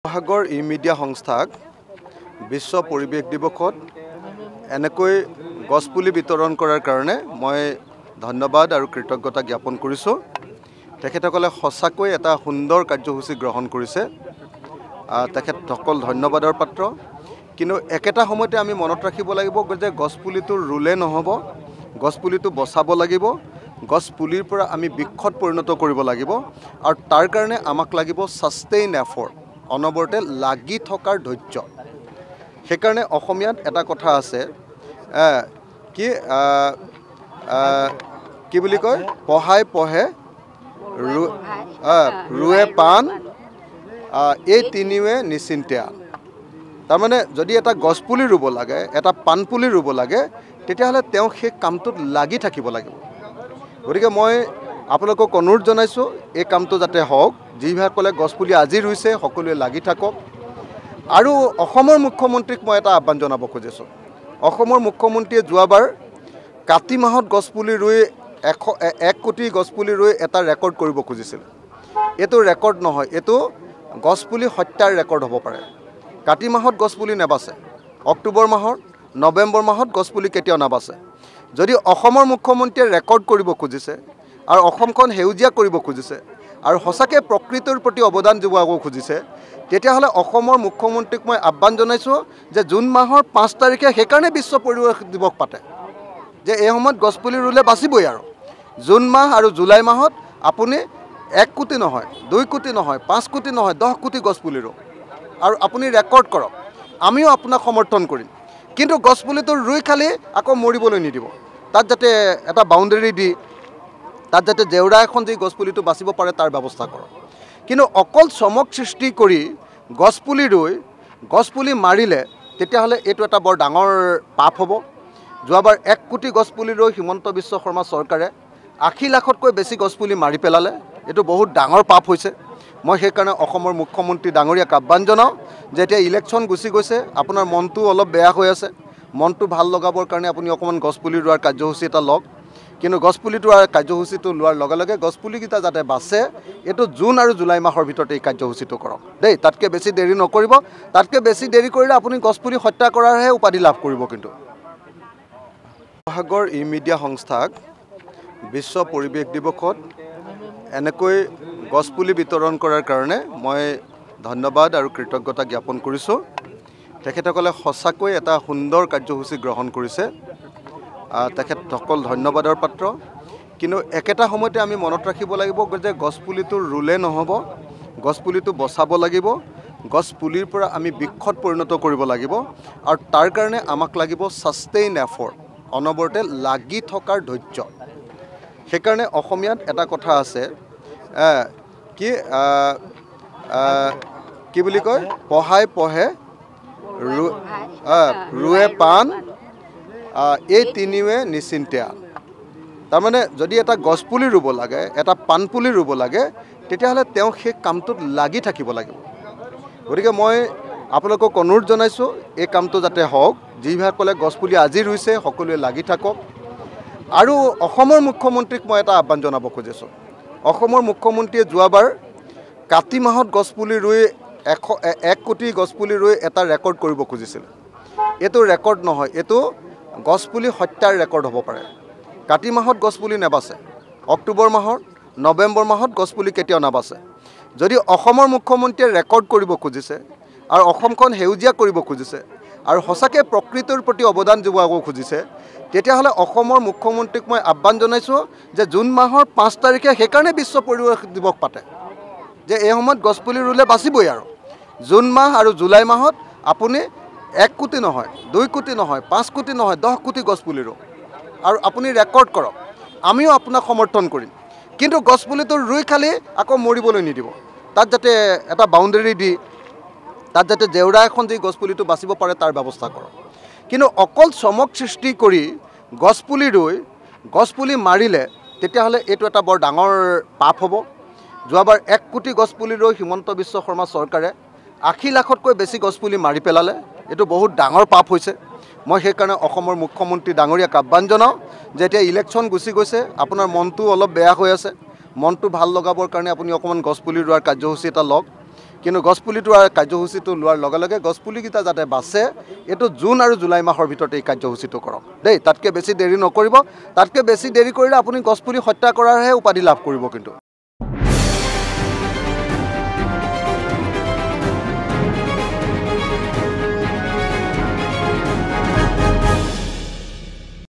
সাগৰ e-media সংস্থাক বিশ্ব পৰিৱেশ দিৱসত এনেকৈ গছপুলি বিতৰণ কৰাৰ কাৰণে মই ধন্যবাদ আৰু কৃতজ্ঞতা জ্ঞাপন কৰিছোঁ। তেখেতসকলে সঁচাকৈ এটা সুন্দৰ কাৰ্যসূচী গ্ৰহণ কৰিছে। তেখেতসকল ধন্যবাদৰ পাত্ৰ। কিন্তু একেটা সময়তে আমি মনত ৰাখিব লাগিব যে গছপুলিটো ৰুলে নহ'ব, গছপুলিটো বচাব লাগিব, গছপুলিৰ পৰা আমি বৃক্ষত পৰিণত কৰিব লাগিব আৰু তাৰ কাৰণে আমাক লাগিব সাষ্টেইন এফৰ্ট, অনবৰতে লাগি থকাৰ ধৈৰ্য। সেইকাৰণে অসমীয়াত এটা কথা আছে কি বুলি কয়, পঢ়াই পঢ়ে ৰুৱে পাণ, এই তিনিওৱে নিশ্চিন্তে আন। তাৰমানে যদি এটা গছপুলি ৰুব লাগে, এটা পাণপুলি ৰুব লাগে, তেতিয়াহ'লে তেওঁ সেই কামটোত লাগি থাকিব লাগিব। গতিকে মই আপোনালোকক অনুৰোধ জনাইছোঁ, এই কামটো যাতে হওক। যিসকলে গছপুলি আজি ৰুইছে সকলোৱে লাগি থাকক। আৰু অসমৰ মুখ্যমন্ত্ৰীক মই এটা আহ্বান জনাব খুজিছোঁ। অসমৰ মুখ্যমন্ত্ৰীয়ে যোৱাবাৰ কাতি মাহত গছপুলি ৰুই 1 কোটি গছপুলি ৰুই এটা ৰেকৰ্ড কৰিব খুজিছিল। এইটো ৰেকৰ্ড নহয়, এইটো গছপুলি হত্যাৰ ৰেকৰ্ড হ'ব পাৰে। কাতি মাহত গছপুলি নেবাচে, অক্টোবৰ মাহত, নৱেম্বৰ মাহত গছপুলি কেতিয়াও নাবাচে। যদি অসমৰ মুখ্যমন্ত্ৰীয়ে ৰেকৰ্ড কৰিব খুজিছে আৰু অসমখন সেউজীয়া কৰিব খুজিছে আৰু সঁচাকৈ প্ৰকৃতিৰ প্ৰতি অৱদান যোগাব খুজিছে, তেতিয়াহ'লে অসমৰ মুখ্যমন্ত্ৰীক মই আহ্বান জনাইছোঁ যে জুন মাহৰ 5 তাৰিখে সেইকাৰণে বিশ্ব পৰিৱেশ দিৱস পাতে, যে এই সময়ত গছপুলি ৰুলে বাচিবই। আৰু জুন মাহ আৰু জুলাই মাহত আপুনি 1 কোটি নহয়, 2 কোটি নহয়, 5 কোটি নহয়, 10 কোটি গছপুলি ৰুওক আৰু আপুনি ৰেকৰ্ড কৰক। আমিও আপোনাক সমৰ্থন কৰিম। কিন্তু গছপুলিটো ৰুই খালি আকৌ মৰিবলৈ নিদিব। তাত যাতে এটা বাউণ্ডেৰী দি, তাত যাতে জেওৰা এখন দি গছপুলিটো বাচিব পাৰে তাৰ ব্যৱস্থা কৰক। কিন্তু অকল চমক সৃষ্টি কৰি গছপুলি ৰুই গছপুলি মাৰিলে তেতিয়াহ'লে এইটো এটা বৰ ডাঙৰ পাপ হ'ব। যোৱাবাৰ 1 কোটি গছপুলি ৰুই হিমন্ত বিশ্ব শৰ্মা চৰকাৰে 80 লাখতকৈ বেছি গছপুলি মাৰি পেলালে। এইটো বহুত ডাঙৰ পাপ হৈছে। মই সেইকাৰণে অসমৰ মুখ্যমন্ত্ৰী ডাঙৰীয়াক আহ্বান জনাওঁ যে এতিয়া ইলেকশ্যন গুচি গৈছে, আপোনাৰ মনটো অলপ বেয়া হৈ আছে, মনটো ভাল লগাবৰ কাৰণে আপুনি অকণমান গছপুলি ৰোৱাৰ কাৰ্যসূচী এটা লওক। কিন্তু গছপুলি ৰোৱাৰ কাৰ্যসূচীটো লোৱাৰ লগে লগে গছপুলিকেইটা যাতে বাচে, এইটো জুন আৰু জুলাই মাহৰ ভিতৰতে এই কাৰ্যসূচীটো কৰক দেই। তাতকৈ বেছি দেৰি নকৰিব। তাতকৈ বেছি দেৰি কৰিলে আপুনি গছপুলি হত্যা কৰাৰহে উপাধি লাভ কৰিব। কিন্তু সাগৰ ই-মিডিয়া সংস্থাক বিশ্ব পৰিৱেশ দিৱসত এনেকৈ গছপুলি বিতৰণ কৰাৰ কাৰণে মই ধন্যবাদ আৰু কৃতজ্ঞতা জ্ঞাপন কৰিছোঁ। তেখেতসকলে সঁচাকৈ এটা সুন্দৰ কাৰ্যসূচী গ্ৰহণ কৰিছে। তেখেতসকল ধন্যবাদৰ পাত্ৰ। কিন্তু একেটা সময়তে আমি মনত ৰাখিব লাগিব যে গছপুলিটো ৰুলে নহ'ব, গছপুলিটো বচাব লাগিব, গছপুলিৰ পৰা আমি বৃক্ষত পৰিণত কৰিব লাগিব আৰু তাৰ কাৰণে আমাক লাগিব সাষ্টেইন এফৰ্ট, অনবৰতে লাগি থকাৰ ধৈৰ্য। সেইকাৰণে অসমীয়াত এটা কথা আছে কি বুলি কয়, পঢ়াই পঢ়ে ৰুৱে পাণ, এই তিনিওৱে নিশ্চিন্তে আন। তাৰমানে যদি এটা গছপুলি ৰুব লাগে, এটা পাণপুলি ৰুব লাগে, তেতিয়াহ'লে তেওঁ সেই কামটোত লাগি থাকিব লাগিব। গতিকে মই আপোনালোকক অনুৰোধ জনাইছোঁ, এই কামটো যাতে হওক। যিসকলে গছপুলি আজি ৰুইছে সকলোৱে লাগি থাকক। আৰু অসমৰ মুখ্যমন্ত্ৰীক মই এটা আহ্বান জনাব খুজিছোঁ। অসমৰ মুখ্যমন্ত্ৰীয়ে যোৱাবাৰ কাতি মাহত গছপুলি ৰুই 1 কোটি গছপুলি ৰুই এটা ৰেকৰ্ড কৰিব খুজিছিল। এইটো ৰেকৰ্ড নহয়, এইটো গছপুলি হত্যাৰ ৰেকৰ্ড হ'ব পাৰে। কাতি মাহত গছপুলি নেবাচে, অক্টোবৰ মাহত, নৱেম্বৰ মাহত গছপুলি কেতিয়াও নাবাচে। যদি অসমৰ মুখ্যমন্ত্ৰীয়ে ৰেকৰ্ড কৰিব খুজিছে আৰু অসমখন সেউজীয়া কৰিব খুজিছে আৰু সঁচাকৈ প্ৰকৃতিৰ প্ৰতি অৱদান যোগাব খুজিছে, তেতিয়াহ'লে অসমৰ মুখ্যমন্ত্ৰীক মই আহ্বান জনাইছোঁ যে জুন মাহৰ 5 তাৰিখে সেইকাৰণে বিশ্ব পৰিৱেশ দিৱস পাতে, যে এই সময়ত গছপুলি ৰুলে বাচিবই। আৰু জুন মাহ আৰু জুলাই মাহত আপুনি 1 কোটি নহয়, 2 কোটি নহয়, 5 কোটি নহয়, 10 কোটি গছপুলি ৰুওক আৰু আপুনি ৰেকৰ্ড কৰক। আমিও আপোনাক সমৰ্থন কৰিম। কিন্তু গছপুলিটো ৰুই খালি আকৌ মৰিবলৈ নিদিব। তাত যাতে এটা বাউণ্ডেৰী দি, তাত যাতে জেওৰা এখন দি গছপুলিটো বাচিব পাৰে তাৰ ব্যৱস্থা কৰক। কিন্তু অকল চমক সৃষ্টি কৰি গছপুলি ৰুই গছপুলি মাৰিলে তেতিয়াহ'লে এইটো এটা বৰ ডাঙৰ পাপ হ'ব। যোৱাবাৰ 1 কোটি গছপুলি ৰুই হিমন্ত বিশ্ব শৰ্মা চৰকাৰে 80 লাখতকৈ বেছি গছপুলি মাৰি পেলালে। এইটো বহুত ডাঙৰ পাপ হৈছে। মই সেইকাৰণে অসমৰ মুখ্যমন্ত্ৰী ডাঙৰীয়াক আহ্বান জনাওঁ যে এতিয়া ইলেকশ্যন গুচি গৈছে, আপোনাৰ মনটো অলপ বেয়া হৈ আছে, মনটো ভাল লগাবৰ কাৰণে আপুনি অকণমান গছপুলি ৰোৱাৰ কাৰ্যসূচী এটা লওক। কিন্তু গছপুলিটো আৰু কাৰ্যসূচীটো লোৱাৰ লগে লগে গছপুলিকেইটা যাতে বাচে এইটো জুন আৰু জুলাই মাহৰ ভিতৰতে এই কাৰ্যসূচীটো কৰক দেই। তাতকৈ বেছি দেৰি নকৰিব। তাতকৈ বেছি দেৰি কৰিলে আপুনি গছপুলি হত্যা কৰাৰহে উপাধি লাভ কৰিব কিন্তু।